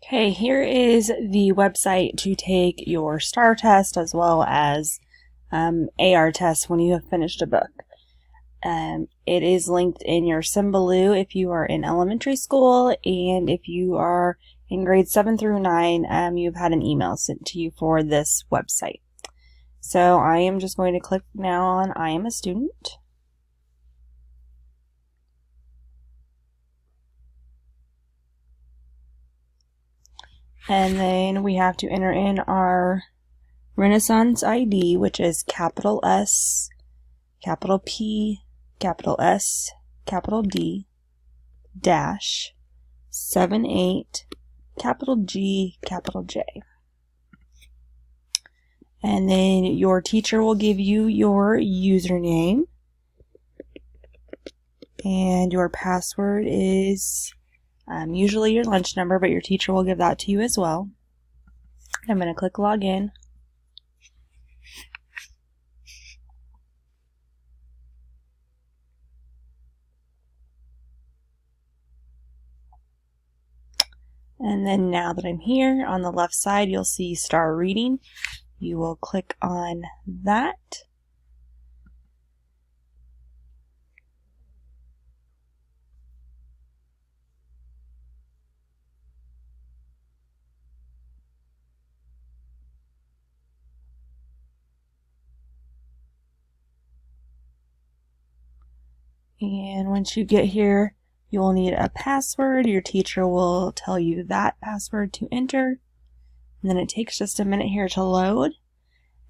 Okay, here is the website to take your STAR test as well as AR test when you have finished a book. It is linked in your Symbaloo if you are in elementary school, and if you are in grades 7 through 9, you've had an email sent to you for this website. So I am just going to click now on I am a student. And then we have to enter in our Renaissance ID, which is capital S, capital P, capital S, capital D, dash, 78, capital G, capital J. And then your teacher will give you your username. And your password is usually your lunch number, but your teacher will give that to you as well. I'm going to click login. And then now that I'm here, on the left side, you'll see STAR Reading. You will click on that. And once you get here, you will need a password. Your teacher will tell you that password to enter. And then it takes just a minute here to load.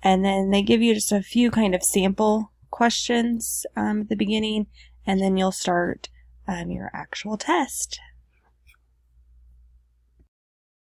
And then they give you just a few kind of sample questions at the beginning, and then you'll start your actual test.